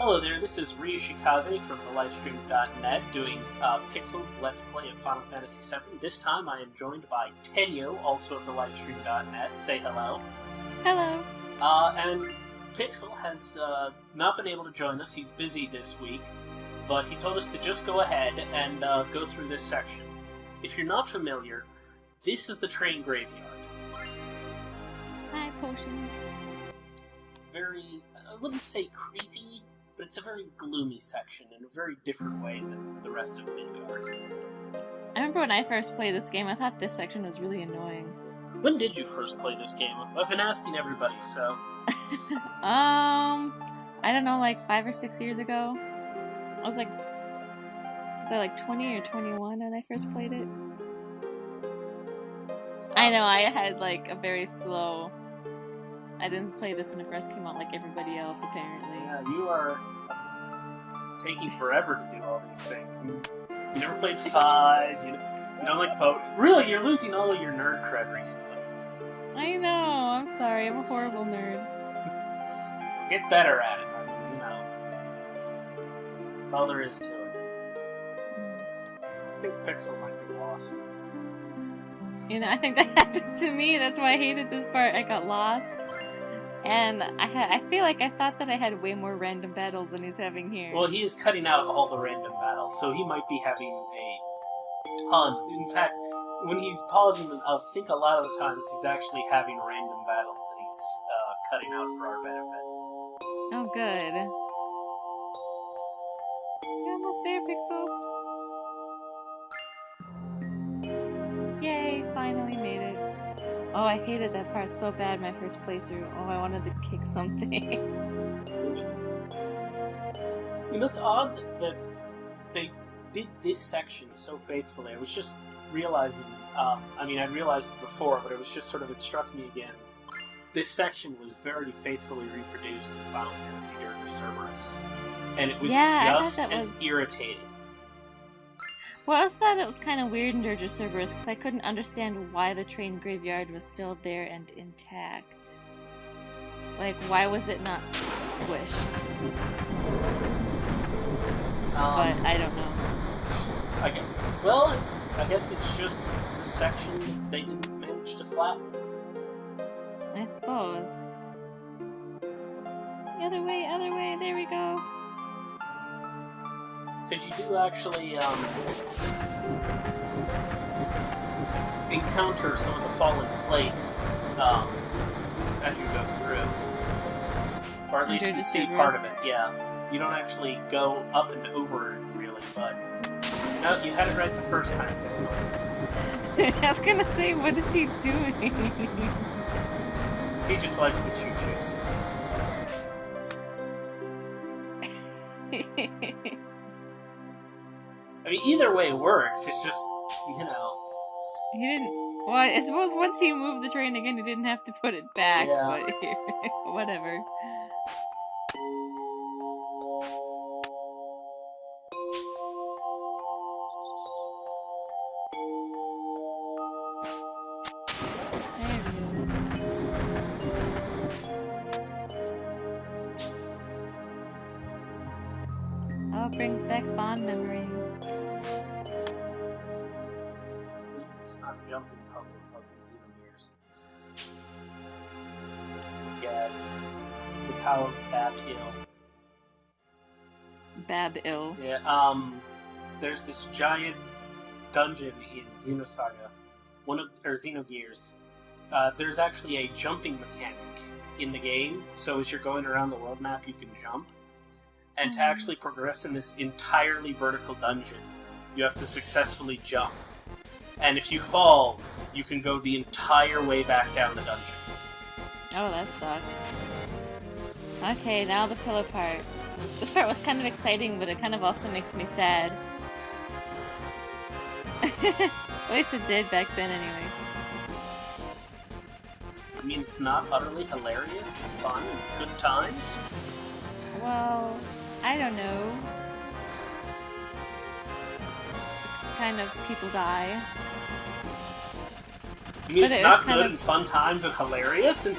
Hello there, this is Ryushikaze from thelivestream.net doing Pixel's Let's Play of Final Fantasy VII. This time I am joined by Tennyo, also of thelivestream.net. Say hello. Hello. And Pixel has not been able to join us. He's busy this week, but he told us to just go ahead and go through this section. If you're not familiar, this is the train graveyard. Hi, Potion. Very, I wouldn't say creepy, but it's a very gloomy section in a very different way than the rest of Midgard. I remember when I first played this game, I thought this section was really annoying. When did you first play this game? I've been asking everybody, so... I don't know, like 5 or 6 years ago. Was I like 20 or 21 when I first played it? I know, I had like a very slow... I didn't play this when it first came out like everybody else, apparently. Yeah, you are taking forever to do all these things. You never played 5, you don't like Poke. Really, you're losing all of your nerd cred recently. I know, I'm sorry, I'm a horrible nerd. Get better at it, That's all there is to it. I think Pixel might be lost. You know, I think that happened to me. That's why I hated this part. I got lost. And I feel like I thought that I had way more random battles than he's having here. Well, he is cutting out all the random battles, so he might be having a ton. In fact, when he's pausing, I think a lot of the times he's actually having random battles that he's cutting out for our benefit. Oh, good. You're almost there, Pixel. Yay, finally made it. Oh, I hated that part so bad my first playthrough. Oh, I wanted to kick something. You know, it's odd that they did this section so faithfully. I was just realizing, I'd realized it before, but it was just sort of, it struck me again. This section was very faithfully reproduced in Final Fantasy Dirge Cerberus. And it was just as irritating. Well, I thought it was kind of weird in Dirge of Cerberus because I couldn't understand why the train graveyard was still there and intact. Like, why was it not squished? But I don't know. Well, I guess it's just the section they didn't manage to flatten. I suppose. The other way, there we go. Because you do actually encounter some of the fallen plates as you go through. Or at least you see part of it, yeah. You don't actually go up and over it, really, but... No, you had it right the first time, Pixel. I was gonna say, what is he doing? He just likes the choo-choos. I mean, either way works, it's just, you know... He didn't... Well, I suppose once he moved the train again, he didn't have to put it back, yeah. But whatever. Oh, it brings back fond memories. It's not jumping puzzles like in Xenogears. Yeah, it's the Tower of Bab-Il. Bab-Il. Yeah, there's this giant dungeon in Xenosaga, Xenogears. There's actually a jumping mechanic in the game, so as you're going around the world map, you can jump. And to actually progress in this entirely vertical dungeon, you have to successfully jump. And if you fall, you can go the entire way back down the dungeon. Oh, that sucks. Okay, now the pillow part. This part was kind of exciting, but it kind of also makes me sad. At least it did back then, anyway. I mean, it's not utterly hilarious and fun and good times? Well, I don't know. It's kind of people die. You mean it's not good and fun times and hilarious? And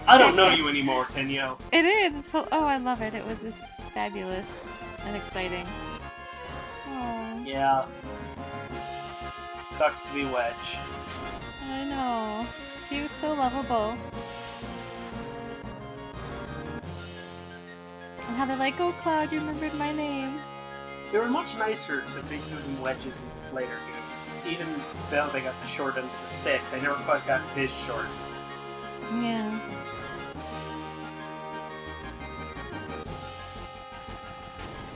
I don't know you anymore, Tennyo. It is. Oh, I love it. It was just fabulous and exciting. Oh. Yeah. Sucks to be Wedge. I know. He was so lovable. And how they're like, "Oh, Cloud, you remembered my name." They were much nicer to Biggs and Wedges in later games. Even though they got the short end of the stick, they never quite got his short. Yeah.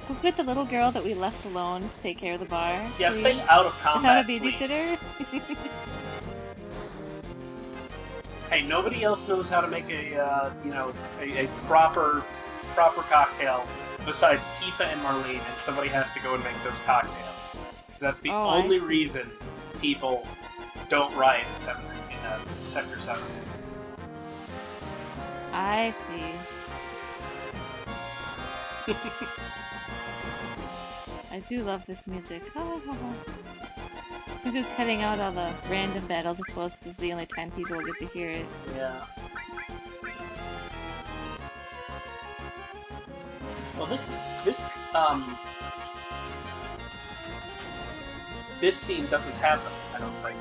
Go get the little girl that we left alone to take care of the bar. Yeah, please. stay out of combat, without a babysitter. Hey, nobody else knows how to make a proper cocktail besides Tifa and Marlene, and somebody has to go and make those cocktails. Because that's the only reason people don't riot in Sector 7. I see. I do love this music. Since it's cutting out all the random battles, I suppose this is the only time people will get to hear it. Yeah. Well, this scene doesn't have them, I don't think.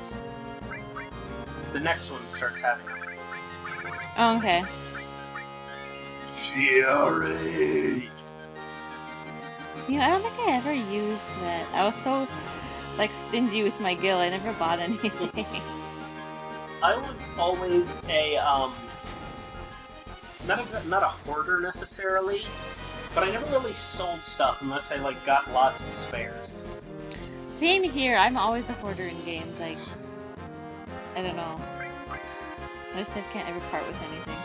The next one starts having them. Oh, okay. Fury! You know, I don't think I ever used that. I was so, stingy with my gil, I never bought anything. I was always a, not a hoarder necessarily, but I never really sold stuff unless I, got lots of spares. Same here, I'm always a hoarder in games, I don't know. I just can't ever part with anything.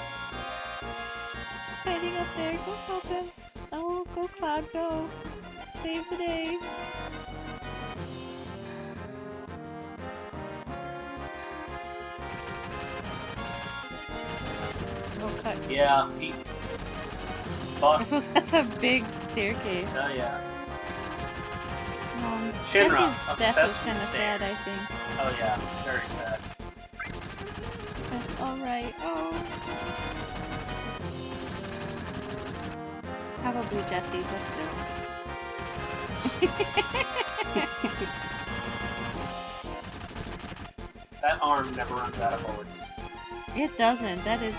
Fighting up there, go help him. Oh, go Cloud, go. Save the day. Oh, cut. Yeah, boss. That's a big staircase. Oh, yeah. Jessie's Shinra, death was obsessed kind of with sad, I stairs. think. Oh, yeah, very sad. That's alright. Oh. Probably Jessi, but still. That arm never runs out of bullets. It doesn't. That is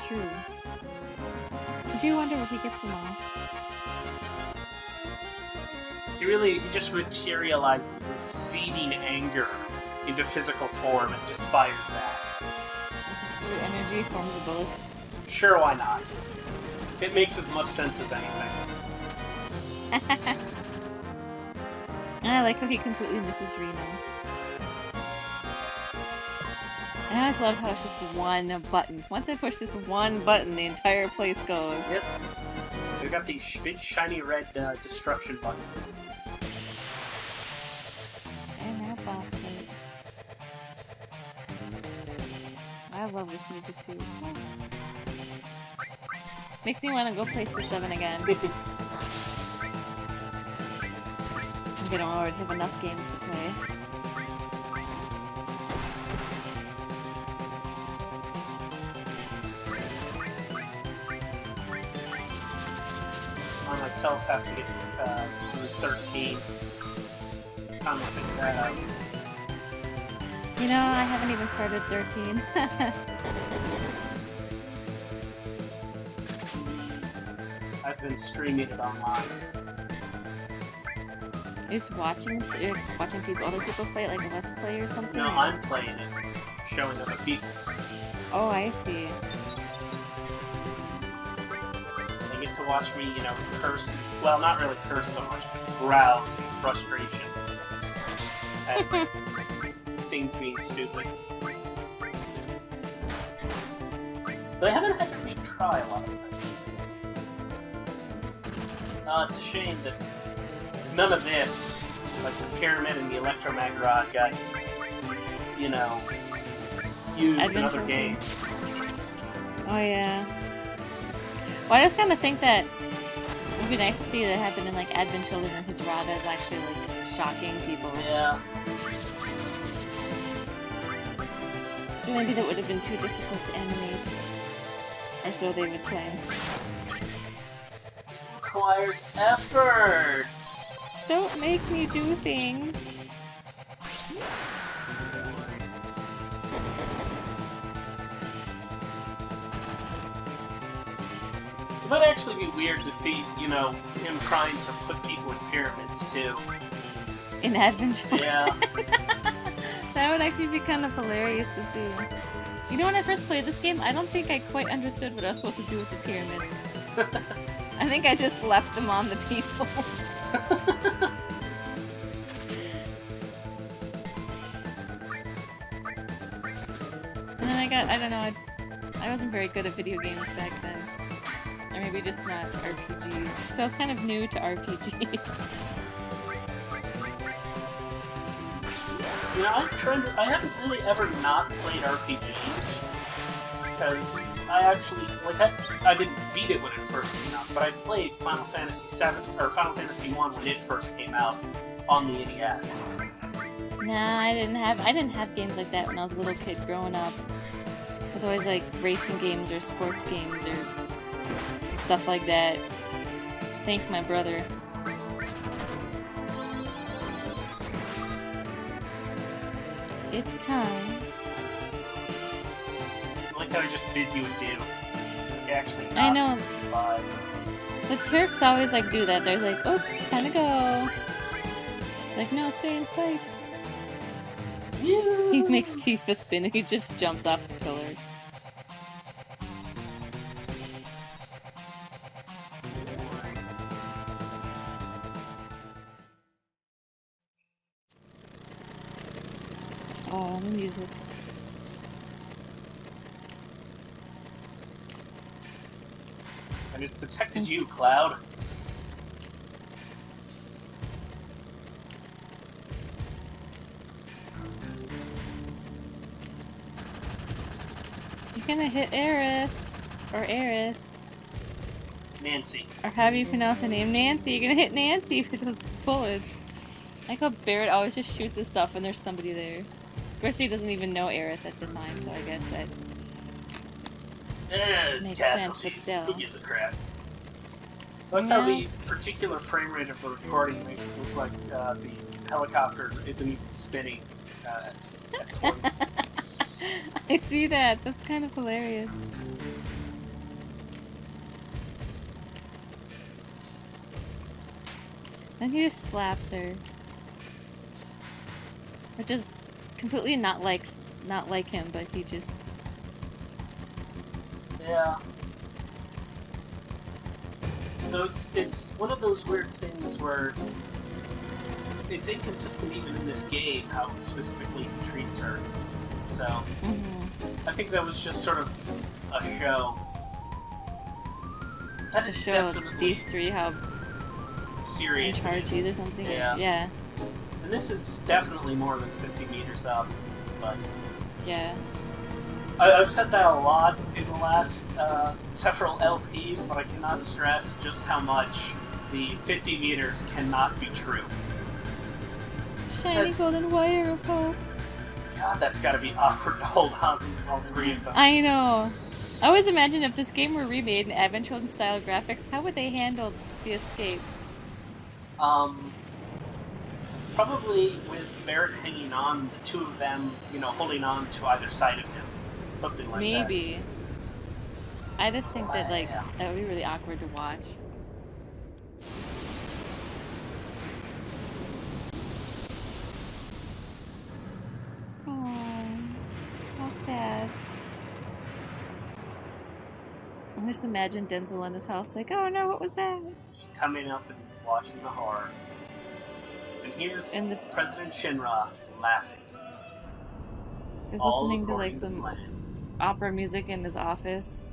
true. I do wonder if he gets them all. He just materializes his seething anger into physical form and just fires that. His blue energy forms the bullets. Sure, why not? It makes as much sense as anything. And I like how he completely misses Reno. I always loved how it's just one button. Once I push this one button, the entire place goes. Yep. We've got the big shiny red destruction button. And now boss fight. I love this music too. Makes me want to go play 2-7 again. I don't already have enough games to play. I myself have to get through 13. Time to pick that up. You know, I haven't even started 13. I've been streaming it online. You're just watching people, other people play it like a Let's Play or something? No, I'm playing it, showing other people. Oh, I see. They get to watch me, curse. Well, not really curse so much, but grouse in frustration at things being stupid. But I haven't had to retry a lot of things. It's a shame that none of this, like the pyramid and the electromagnetrod, got, used in other games. Oh yeah. Well, I just kind of think that it would be nice to see that happen in Advent Children, and his Rada is actually shocking people. Yeah. Maybe that would have been too difficult to animate. Or so they would claim. Requires effort! Don't make me do things. It might actually be weird to see, you know, him trying to put people in pyramids, too. In Adventure? Yeah. That would actually be kind of hilarious to see. You know, when I first played this game, I don't think I quite understood what I was supposed to do with the pyramids. I think I just left them on the people. And then I don't know, I wasn't very good at video games back then. Or maybe just not RPGs. So I was kind of new to RPGs. You know, I haven't really ever not played RPGs. Because I actually, like, I didn't beat it when it first came out, but I played Final Fantasy 7, or Final Fantasy 1 when it first came out on the NES. Nah, I didn't have games like that when I was a little kid growing up. It was always like racing games or sports games or stuff like that. Thank my brother. It's time. I like how he just bids you adieu. Actually, not. I know. Bye. The Turks always like do that. They're like, oops, time to go. Like, no, stay and fight. He makes Tifa spin and he just jumps off the pillar. Oh, the music. I just detected you, Cloud. You're gonna hit Aerith. Or Eris. Nancy. Or how do you pronounce her name? Nancy. You're gonna hit Nancy with those bullets. I like how Barret always just shoots his stuff and there's somebody there. Of course, he doesn't even know Aerith at the time, so I guess that makes sense, but still. Who gives a crap? I like how the particular frame rate of the recording makes it look like the helicopter isn't even spinning at points. I see that. That's kind of hilarious. Then he just slaps her. Which is completely not like him, but he just... Yeah. So it's one of those weird things where it's inconsistent even in this game how specifically he treats her. So I think that was just sort of a show. That is definitely these three how serious in charge or something. Yeah. Yeah. And this is definitely more than 50 meters up, but yeah. I've said that a lot in the last several LPs, but I cannot stress just how much the 50 meters cannot be true. Shiny golden wire of hope. God, that's gotta be awkward to hold on to all three of them. I know. I always imagine if this game were remade in Advent Children style graphics, how would they handle the escape? Probably with Barret hanging on, the two of them, you know, holding on to either side of him. Something like that. Maybe. I just think that, like, that would be really awkward to watch. Oh, how sad. I just imagine Denzel in his house like, oh no, what was that? Just coming up and watching the horror. And here's President Shinra laughing. He's listening to like some opera music in his office.